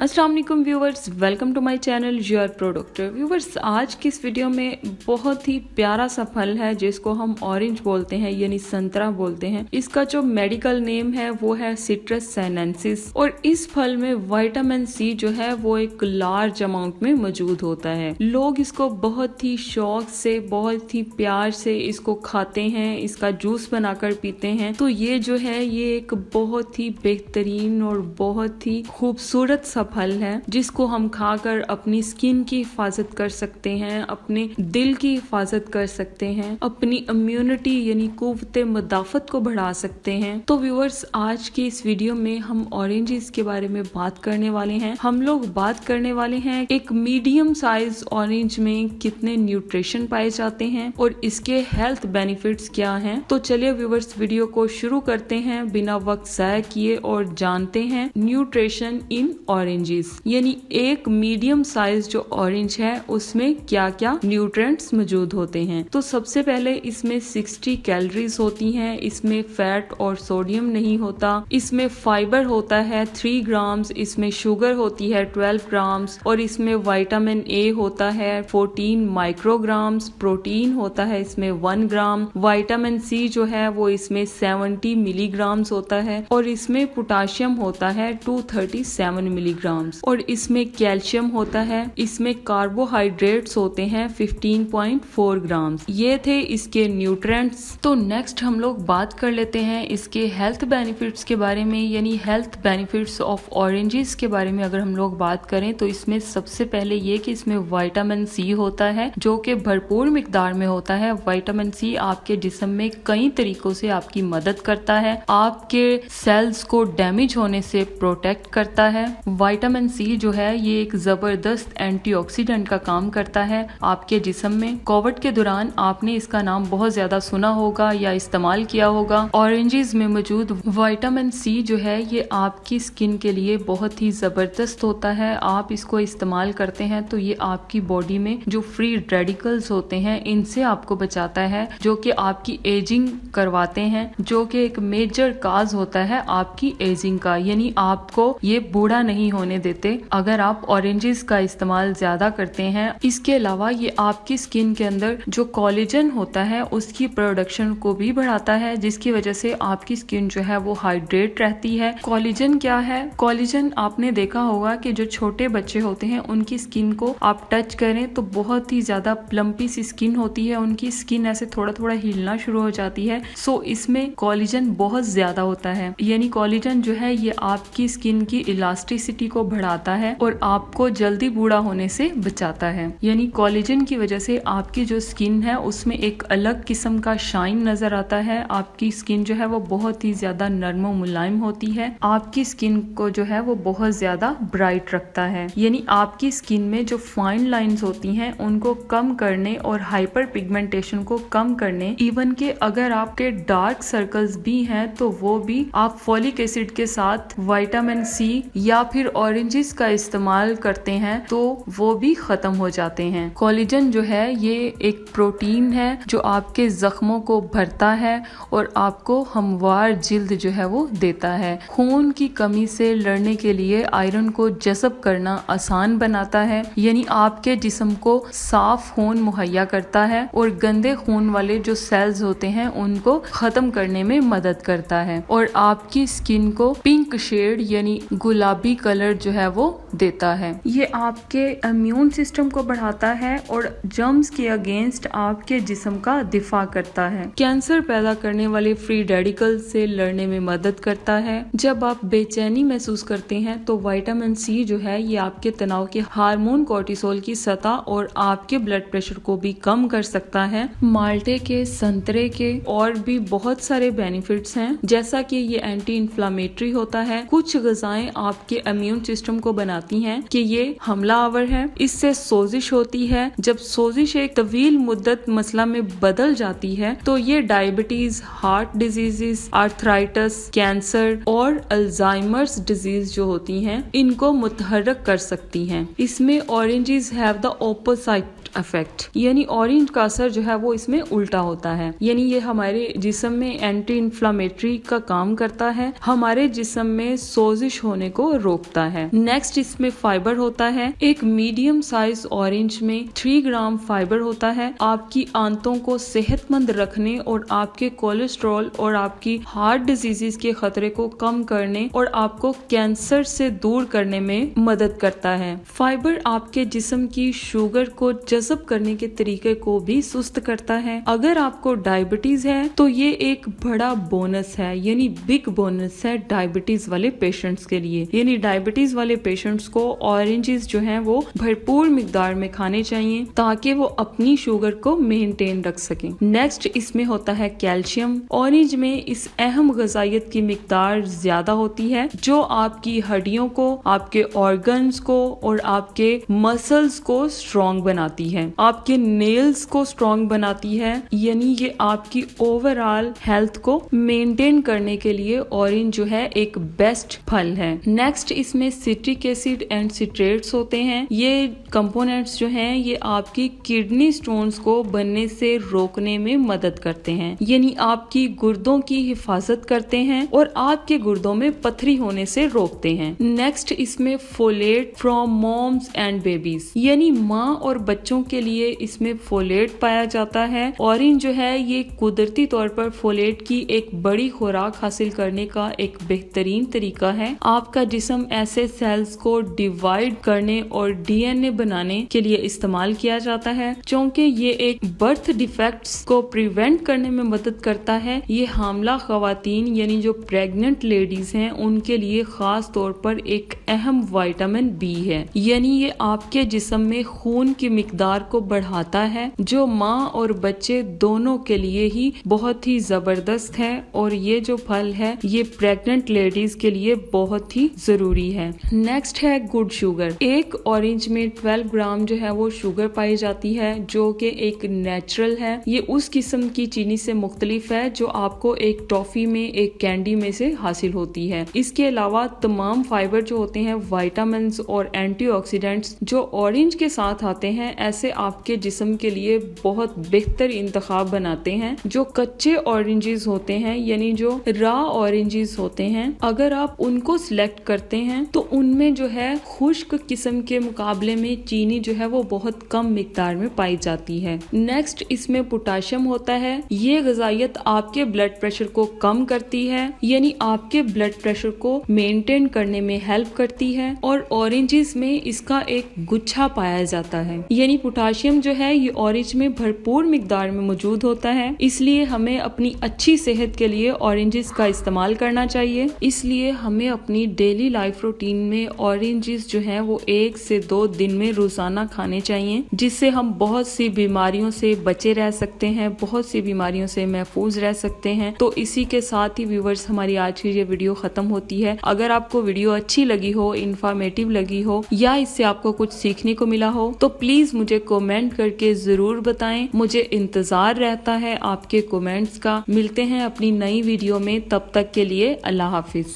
अस्सलाम वालेकुम viewers, welcome to my channel your product. Viewers, आज की इस वीडियो में बहुत ही प्यारा सा फल है जिसको हम ऑरेंज बोलते हैं, यानी संतरा बोलते हैं। इसका जो मेडिकल नेम है वो है सिट्रस साइनेंसिस और इस फल में विटामिन सी जो है वो एक लार्ज अमाउंट में मौजूद होता है। लोग इसको बहुत ही शौक से, बहुत ही प्यार से इसको खाते हैं, इसका जूस बनाकर पीते हैं। तो ये जो है ये एक बहुत ही बेहतरीन और बहुत ही खूबसूरत सा फल है जिसको हम खाकर अपनी स्किन की हिफाजत कर सकते हैं, अपने दिल की हिफाजत कर सकते हैं, अपनी इम्यूनिटी यानी कुव्वत मुदाफत को बढ़ा सकते हैं। तो व्यूअर्स, आज की इस वीडियो में हम ऑरेंजेस के बारे में बात करने वाले हैं। हम लोग बात करने वाले हैं एक मीडियम साइज ऑरेंज में कितने न्यूट्रिशन पाए जाते हैं और इसके हेल्थ बेनिफिट्स क्या हैं। तो चलिए व्यूअर्स, वीडियो को शुरू करते हैं बिना वक्त ज़ाया किए और जानते हैं न्यूट्रिशन इन ऑरेंजेस, यानी एक मीडियम साइज जो ऑरेंज है उसमें क्या क्या न्यूट्रिएंट्स मौजूद होते हैं। तो सबसे पहले इसमें 60 कैलोरीज होती हैं, इसमें फैट और सोडियम नहीं होता, इसमें फाइबर होता है 3 ग्राम्स, इसमें शुगर होती है 12 ग्राम्स और इसमें विटामिन ए होता है 14 माइक्रोग्राम्स, प्रोटीन होता है इसमें 1 ग्राम, विटामिन सी जो है वो इसमें 70 मिलीग्राम्स होता है और इसमें पोटाशियम होता है 237 मिलीग्राम्स और इसमें कैल्शियम होता है, इसमें कार्बोहाइड्रेट्स होते हैं 15.4 ग्राम्स। ये थे इसके न्यूट्रिएंट्स। तो नेक्स्ट हम लोग बात कर लेते हैं इसके हेल्थ बेनिफिट्स के बारे में, यानी हेल्थ बेनिफिट्स ऑफ ऑरेंजेस के बारे में अगर हम लोग बात करें तो इसमें सबसे पहले ये कि इसमें विटामिन सी होता है जो कि भरपूर मिकदार में होता है। विटामिन सी आपके जिस्म में कई तरीकों से आपकी मदद करता है, आपके सेल्स को डैमेज होने से प्रोटेक्ट करता है। विटामिन सी जो है ये एक जबरदस्त एंटीऑक्सीडेंट का काम करता है आपके जिस्म में। कोविड के दौरान आपने इसका नाम बहुत ज्यादा सुना होगा या इस्तेमाल किया होगा। ऑरेंजेस में मौजूद विटामिन सी जो है ये आपकी स्किन के लिए बहुत ही जबरदस्त होता है। आप इसको इस्तेमाल करते हैं तो ये आपकी बॉडी में जो फ्री रेडिकल्स होते हैं इनसे आपको बचाता है, जो कि आपकी एजिंग करवाते हैं, जो कि एक मेजर काज होता है आपकी एजिंग का, यानी आपको ये बूढ़ा नहीं होने देते अगर आप ऑरेंजेस का इस्तेमाल ज्यादा करते हैं। इसके अलावा ये आपकी स्किन के अंदर जो कोलेजन होता है उसकी प्रोडक्शन को भी बढ़ाता है, जिसकी वजह से आपकी स्किन जो है वो हाइड्रेट रहती है। कोलेजन क्या है? कोलेजन आपने देखा होगा कि जो छोटे बच्चे होते हैं उनकी स्किन को आप टच करें तो बहुत ही ज्यादा प्लम्पी सी स्किन होती है, उनकी स्किन ऐसे थोड़ा थोड़ा हिलना शुरू हो जाती है। सो इसमें कोलेजन बहुत ज्यादा होता है, यानी कोलेजन जो है ये आपकी स्किन की इलास्टिसिटी को बढ़ाता है और आपको जल्दी बूढ़ा होने से बचाता है। यानी कोलेजन की वजह से आपकी जो स्किन है उसमें एक अलग किस्म का शाइन नजर आता है। आपकी स्किन जो है वो बहुत ही ज्यादा नरम और मुलायम होती है, आपकी स्किन को जो है वो बहुत ज्यादा ब्राइट रखता है। यानी आपकी स्किन में जो फाइन लाइंस होती हैं उनको कम करने और हाइपर पिगमेंटेशन को कम करने, इवन के अगर आपके डार्क सर्कल्स भी हैं तो वो भी आप फोलिक एसिड के साथ विटामिन सी या फिर ऑरेंजेस का इस्तेमाल करते हैं तो वो भी खत्म हो जाते हैं। कोलेजन जो है ये एक प्रोटीन है जो आपके जख्मों को भरता है और आपको हमवार जिल्द जो है वो देता है। खून की कमी से लड़ने के लिए आयरन को जज़ब करना आसान बनाता है, यानी आपके जिस्म को साफ खून मुहैया करता है और गंदे खून वाले जो सेल्स होते हैं उनको खत्म करने में मदद करता है और आपकी स्किन को पिंक शेड यानी गुलाबी कलर जो है वो देता है। ये आपके इम्यून सिस्टम को बढ़ाता है और जर्म्स के अगेंस्ट आपके जिस्म का दिफा करता है। कैंसर पैदा करने वाले फ्री रेडिकल से लड़ने में मदद करता है। जब आप बेचैनी महसूस करते हैं तो विटामिन सी जो है ये आपके तनाव के हार्मोन कोर्टिसोल की सतह और आपके ब्लड प्रेशर को भी कम कर सकता है। माल्टे के, संतरे के और भी बहुत सारे बेनिफिट्स हैं, जैसा कि ये एंटी इंफ्लेमेटरी होता है। कुछ ग़िज़ाएं आपके इम्यून सिस्टम को बनाती हैं कि ये हमला आवर है, इससे सोजिश होती है। जब सोजिश एक तवील मुद्दत मसला में बदल जाती है तो ये diabetes, heart diseases, arthritis, cancer और अल्जाइमर्स डिजीज जो होती हैं इनको मुतहर्रिक कर सकती हैं। इसमें oranges have the opposite effect, यानी ऑरेंज का असर जो है वो इसमें उल्टा होता है, यानी ये हमारे जिस्म में एंटी इंफ्लेमेटरी का काम करता है, हमारे जिस्म में सोजिश होने को रोकता है। नेक्स्ट इसमें फाइबर होता है। एक मीडियम साइज ऑरेंज में 3 ग्राम फाइबर होता है। आपकी आंतों को सेहतमंद रखने और आपके कोलेस्ट्रॉल और आपकी हार्ट डिजीजेस के खतरे को कम करने और आपको कैंसर से दूर करने में मदद करता है। फाइबर आपके जिस्म की शुगर को जज़ब करने के तरीके को भी सुस्त करता है। अगर आपको डायबिटीज है तो ये एक बड़ा बोनस है, यानी बिग बोनस है डायबिटीज वाले पेशेंट्स के लिए। यानी डायबिटीज वाले पेशेंट्स को ऑरेंजेस जो हैं वो भरपूर मिकदार में खाने चाहिए ताकि वो अपनी शुगर को मेंटेन रख सकें। नेक्स्ट इसमें होता है कैल्शियम। ऑरेंज में इस अहम ग़िज़ाइयत की मिकदार ज्यादा होती है जो आपकी हड्डियों को, आपके ऑर्गन्स को और आपके मसल्स को स्ट्रॉन्ग बनाती है, आपके नेल्स को स्ट्रॉन्ग बनाती है। यानी ये आपकी ओवरऑल हेल्थ को मेंटेन करने के लिए ऑरेंज जो है एक बेस्ट फल है। नेक्स्ट इसमें सिट्रिक एसिड एंड सिट्रेट्स होते हैं। ये कंपोनेंट्स जो हैं ये आपकी किडनी स्टोन्स को बनने से रोकने में मदद करते हैं, यानी आपकी गुर्दों की हिफाजत करते हैं और आपके गुर्दों में पथरी होने से रोकते हैं। नेक्स्ट इसमें folate from moms and babies, यानी माँ और बच्चों के लिए इसमें फोलेट पाया जाता है। ऑरेंज जो है ये कुदरती तौर पर फोलेट की एक बड़ी खुराक हासिल करने का एक बेहतरीन तरीका है। आपका जिस्म ऐसे सेल्स को डिवाइड करने और डीएनए बनाने के लिए इस्तेमाल किया जाता है। क्योंकि ये एक बर्थ डिफेक्ट्स को प्रिवेंट करने में मदद करता है, ये हामला खवातीन यानी जो प्रेग्नेंट लेडीज हैं उनके लिए खास तौर पर एक अहम विटामिन बी है। यानी ये आपके जिस्म में खून की मिकदार को बढ़ाता है जो माँ और बच्चे दोनों के लिए ही बहुत ही जबरदस्त है। और ये जो फल है ये प्रेग्नेंट लेडीज के लिए बहुत ही जरूरी है। नेक्स्ट है गुड शुगर। एक ऑरेंज में 12 ग्राम जो है वो शुगर पाई जाती है जो कि एक नेचुरल है। ये उस किस्म की चीनी से मुख्तलिफ है जो आपको एक टॉफी में, एक कैंडी में से हासिल होती है। इसके अलावा तमाम फाइबर जो होते हैं, विटामिन और एंटीऑक्सीडेंट्स जो ऑरेंज के साथ आते हैं, ऐसे आपके जिस्म के लिए बहुत बेहतर इंतखाब बनाते हैं। जो कच्चे ऑरेंजेस होते हैं यानी जो रॉ ऑरेंजेस होते हैं, अगर आप उनको सिलेक्ट करते हैं तो उनमें जो है खुश्क किस्म के मुकाबले में चीनी जो है वो बहुत कम मिकदार में पाई जाती है। नेक्स्ट इसमें पोटाशियम होता है। ये ग़िज़ाइयत आपके ब्लड प्रेशर को कम करती है, यानी आपके ब्लड प्रेशर को मेंटेन करने में हेल्प करती है। और ऑरेंजेस में इसका एक गुच्छा पाया जाता है, यानी पोटाशियम जो है ये ऑरेंज में भरपूर मिकदार में मौजूद होता है। इसलिए हमें अपनी अच्छी सेहत के लिए ऑरेंजेस का इस्तेमाल करना चाहिए। इसलिए हमें अपनी डेली लाइफ रूटीन में ऑरेंजेस जो है वो 1 से 2 दिन में रोजाना खाने चाहिए, जिससे हम बहुत सी बीमारियों से बचे रह सकते हैं, बहुत सी बीमारियों से महफूज रह सकते हैं। तो इसी के साथ ही व्यूवर्स हमारी आज की ये वीडियो खत्म होती है। अगर आपको वीडियो अच्छी लगी हो, इंफॉर्मेटिव लगी हो या इससे आपको कुछ सीखने को मिला हो तो प्लीज मुझे कमेंट करके जरूर बताएं। मुझे इंतजार रहता है आपके कमेंट्स का। मिलते हैं अपनी नई वीडियो में, तब तक के लिए अल्लाह हाफिज।